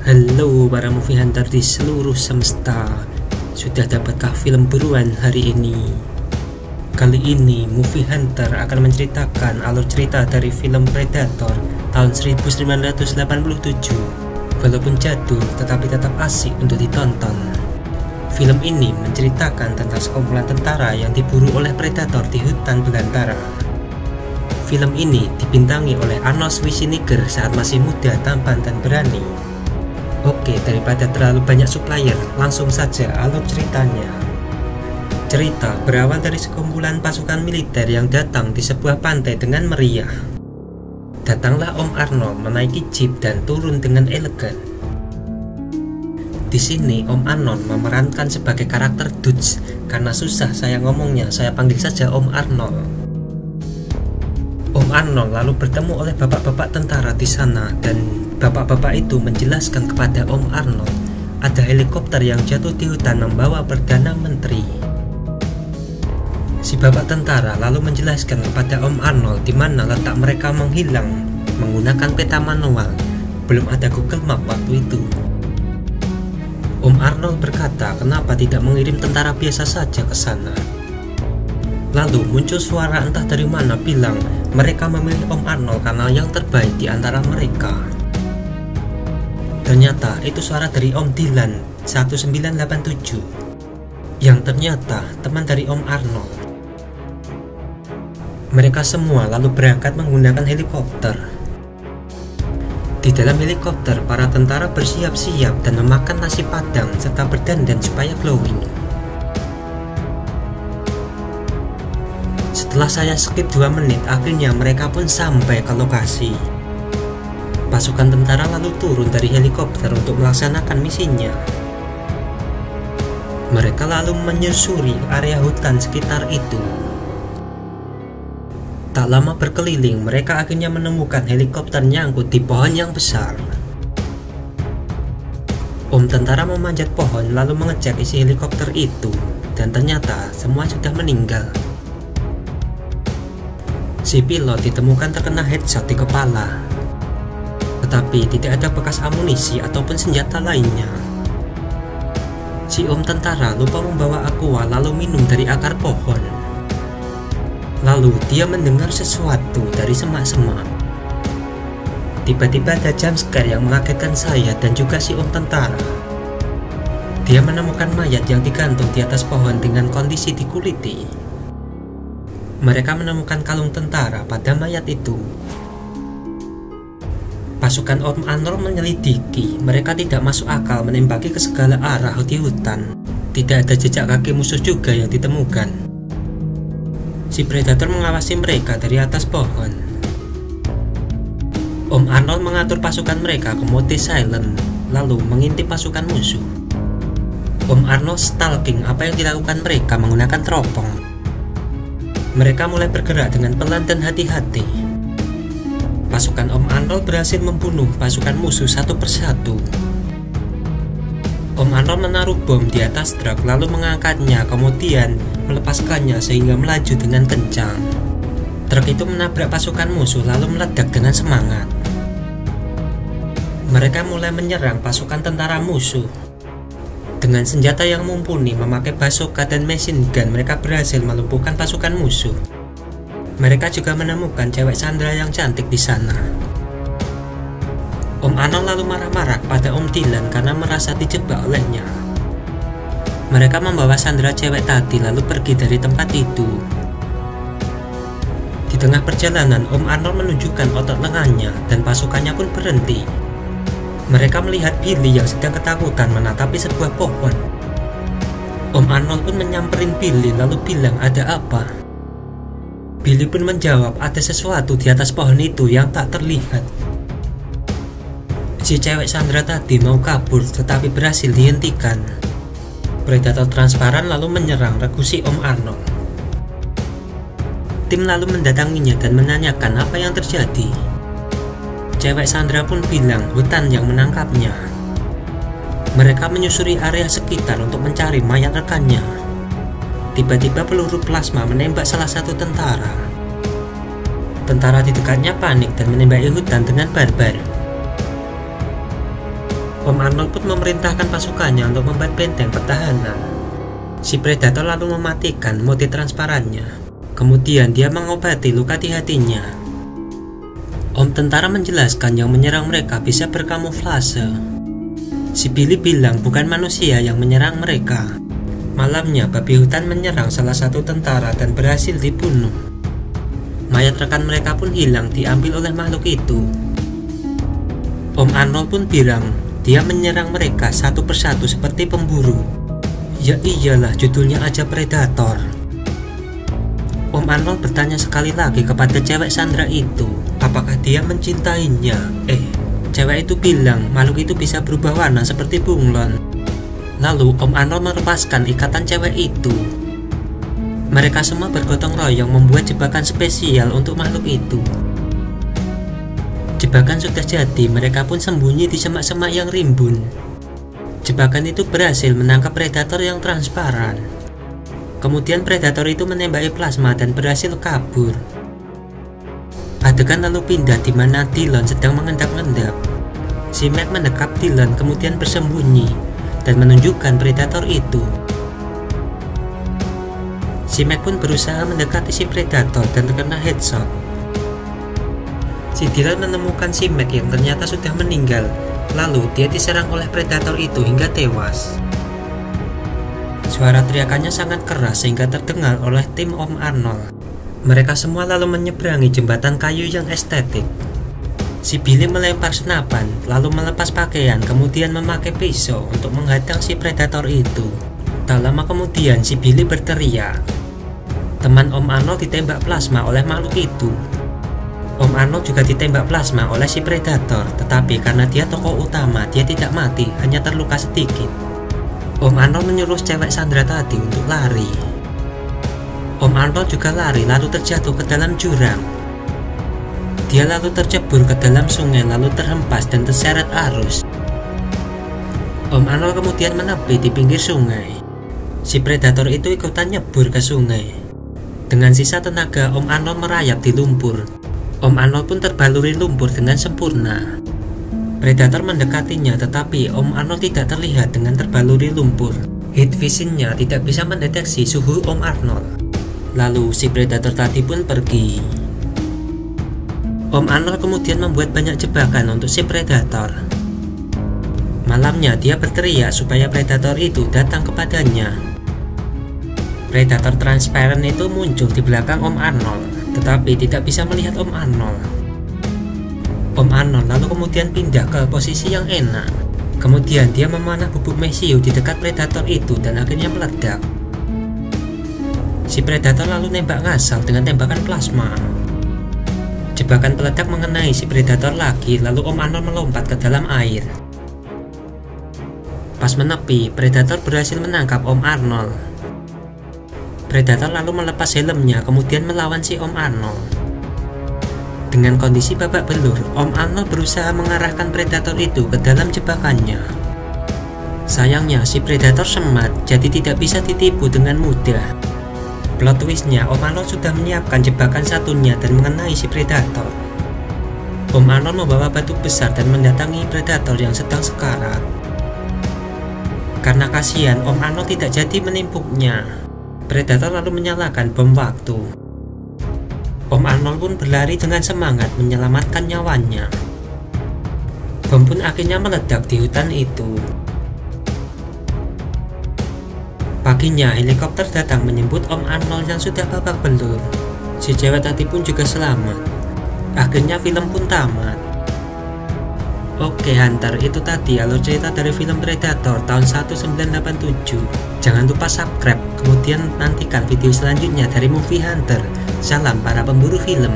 Halo para movie hunter di seluruh semesta. Sudah dapatkah film buruan hari ini? Kali ini Movie Hunter akan menceritakan alur cerita dari film Predator tahun 1987. Walaupun jadul tetapi tetap asik untuk ditonton. Film ini menceritakan tentang sekumpulan tentara yang diburu oleh predator di hutan belantara. Film ini dibintangi oleh Arnold Schwarzenegger saat masih muda, tampan dan berani. Oke, daripada terlalu banyak supplier, langsung saja alur ceritanya. Cerita berawal dari sekumpulan pasukan militer yang datang di sebuah pantai dengan meriah. Datanglah Om Arnold menaiki jeep dan turun dengan elegan. Di sini Om Arnold memerankan sebagai karakter Dutch. Karena susah saya ngomongnya, saya panggil saja Om Arnold. Om Arnold lalu bertemu oleh bapak-bapak tentara di sana dan bapak-bapak itu menjelaskan kepada Om Arnold ada helikopter yang jatuh di hutan membawa Perdana Menteri. Si bapak tentara lalu menjelaskan kepada Om Arnold di mana letak mereka menghilang menggunakan peta manual. Belum ada Google Map waktu itu. Om Arnold berkata, kenapa tidak mengirim tentara biasa saja ke sana? Lalu muncul suara entah dari mana bilang mereka memilih Om Arnold karena yang terbaik di antara mereka. Ternyata itu suara dari Om Dylan 1987 yang ternyata teman dari Om Arnold. Mereka semua lalu berangkat menggunakan helikopter. Di dalam helikopter para tentara bersiap-siap dan memakan nasi padang serta berdandan supaya glowing. Setelah saya skip 2 menit, akhirnya mereka pun sampai ke lokasi. Pasukan tentara lalu turun dari helikopter untuk melaksanakan misinya. Mereka lalu menyusuri area hutan sekitar itu. Tak lama berkeliling, mereka akhirnya menemukan helikopter nyangkut di pohon yang besar. Om tentara memanjat pohon lalu mengecek isi helikopter itu, dan ternyata semua sudah meninggal. Si pilot ditemukan terkena headshot di kepala, tetapi tidak ada bekas amunisi ataupun senjata lainnya. Si om tentara lupa membawa aqua lalu minum dari akar pohon. Lalu dia mendengar sesuatu dari semak-semak. Tiba-tiba ada jumpscare yang mengagetkan saya dan juga si om tentara. Dia menemukan mayat yang digantung di atas pohon dengan kondisi dikuliti. Mereka menemukan kalung tentara pada mayat itu. Pasukan Om Arnold menyelidiki, mereka tidak masuk akal menembaki ke segala arah di hutan. Tidak ada jejak kaki musuh juga yang ditemukan. Si predator mengawasi mereka dari atas pohon. Om Arnold mengatur pasukan mereka ke mode silent, lalu mengintip pasukan musuh. Om Arnold stalking apa yang dilakukan mereka menggunakan teropong. Mereka mulai bergerak dengan pelan dan hati-hati. Pasukan Om Arnold berhasil membunuh pasukan musuh satu persatu. Om Arnold menaruh bom di atas truk lalu mengangkatnya, kemudian melepaskannya sehingga melaju dengan kencang. Truk itu menabrak pasukan musuh lalu meledak dengan semangat. Mereka mulai menyerang pasukan tentara musuh. Dengan senjata yang mumpuni memakai bazooka dan machine gun, mereka berhasil melumpuhkan pasukan musuh. Mereka juga menemukan cewek Sandra yang cantik di sana. Om Arnold lalu marah-marah pada Om Dylan karena merasa dijebak olehnya. Mereka membawa Sandra cewek tadi lalu pergi dari tempat itu. Di tengah perjalanan, Om Arnold menunjukkan otot lengannya dan pasukannya pun berhenti. Mereka melihat Billy yang sedang ketakutan menatapi sebuah pohon. Om Arnold pun menyamperin Billy lalu bilang, ada apa? Billy pun menjawab, ada sesuatu di atas pohon itu yang tak terlihat. Si cewek Sandra tadi mau kabur tetapi berhasil dihentikan. Predator transparan lalu menyerang regu si Om Arnold. Tim lalu mendatanginya dan menanyakan apa yang terjadi. Cewek Sandra pun bilang hutan yang menangkapnya. Mereka menyusuri area sekitar untuk mencari mayat rekannya. Tiba-tiba peluru plasma menembak salah satu tentara. Tentara di dekatnya panik dan menembaki hutan dengan barbar. Om Arnold pun memerintahkan pasukannya untuk membuat benteng pertahanan. Si Predator lalu mematikan mode transparannya. Kemudian dia mengobati luka di hatinya. Om tentara menjelaskan yang menyerang mereka bisa berkamuflase. Si Billy bilang bukan manusia yang menyerang mereka. Malamnya babi hutan menyerang salah satu tentara dan berhasil dibunuh. Mayat rekan mereka pun hilang diambil oleh makhluk itu. Om Arnold pun bilang dia menyerang mereka satu persatu seperti pemburu. Ya iyalah, judulnya aja Predator. Om Arnold bertanya sekali lagi kepada cewek Sandra itu, apakah dia mencintainya. Cewek itu bilang makhluk itu bisa berubah warna seperti bunglon. Lalu Om Arnold melepaskan ikatan cewek itu. Mereka semua bergotong royong membuat jebakan spesial untuk makhluk itu. Jebakan sudah jadi, mereka pun sembunyi di semak-semak yang rimbun. Jebakan itu berhasil menangkap predator yang transparan. Kemudian predator itu menembaki plasma dan berhasil kabur. Adegan lalu pindah di mana Dillon sedang mengendap-endap. Si Mac mendekap Dillon kemudian bersembunyi dan menunjukkan predator itu. Si Mac pun berusaha mendekati si predator dan terkena headshot. Si Dillon menemukan si Mac yang ternyata sudah meninggal. Lalu dia diserang oleh predator itu hingga tewas. Suara teriakannya sangat keras sehingga terdengar oleh tim Om Arnold. Mereka semua lalu menyeberangi jembatan kayu yang estetik. Si Billy melempar senapan, lalu melepas pakaian, kemudian memakai pisau untuk menghadang si predator itu. Tak lama kemudian si Billy berteriak. Teman Om Arnold ditembak plasma oleh makhluk itu. Om Arnold juga ditembak plasma oleh si Predator, tetapi karena dia tokoh utama, dia tidak mati, hanya terluka sedikit. Om Arnold menyuruh cewek Sandra tadi untuk lari. Om Arnold juga lari lalu terjatuh ke dalam jurang. Dia lalu tercebur ke dalam sungai lalu terhempas dan terseret arus. Om Arnold kemudian menepi di pinggir sungai. Si Predator itu ikutan nyebur ke sungai. Dengan sisa tenaga, Om Arnold merayap di lumpur. Om Arnold pun terbaluri lumpur dengan sempurna. Predator mendekatinya, tetapi Om Arnold tidak terlihat dengan terbaluri lumpur. Heat vision-nya tidak bisa mendeteksi suhu Om Arnold. Lalu si Predator tadi pun pergi. Om Arnold kemudian membuat banyak jebakan untuk si Predator. Malamnya dia berteriak supaya Predator itu datang kepadanya. Predator transparan itu muncul di belakang Om Arnold, tetapi tidak bisa melihat Om Arnold. Om Arnold lalu kemudian pindah ke posisi yang enak. Kemudian dia memanah bubuk mesiu di dekat Predator itu dan akhirnya meledak. Si Predator lalu nembak ngasal dengan tembakan plasma. Jebakan peledak mengenai si Predator lagi, lalu Om Arnold melompat ke dalam air. Pas menepi, Predator berhasil menangkap Om Arnold. Predator lalu melepas helmnya kemudian melawan si Om Arnold. Dengan kondisi babak belur, Om Arnold berusaha mengarahkan Predator itu ke dalam jebakannya. Sayangnya si Predator semat, jadi tidak bisa ditipu dengan mudah. Plot twistnya, Om Arnold sudah menyiapkan jebakan satunya dan mengenai si Predator. Om Arnold membawa batu besar dan mendatangi Predator yang sedang sekarat. Karena kasihan, Om Arnold tidak jadi menimpuknya. Predator lalu menyalakan bom waktu. Om Arnold pun berlari dengan semangat menyelamatkan nyawanya. Bom pun akhirnya meledak di hutan itu. Paginya helikopter datang menjemput Om Arnold yang sudah babak belur. Si cewek tadi pun juga selamat. Akhirnya film pun tamat. Oke Hunter, itu tadi alur cerita dari film Predator tahun 1987. Jangan lupa subscribe, kemudian nantikan video selanjutnya dari Movie Hunter. Salam para pemburu film.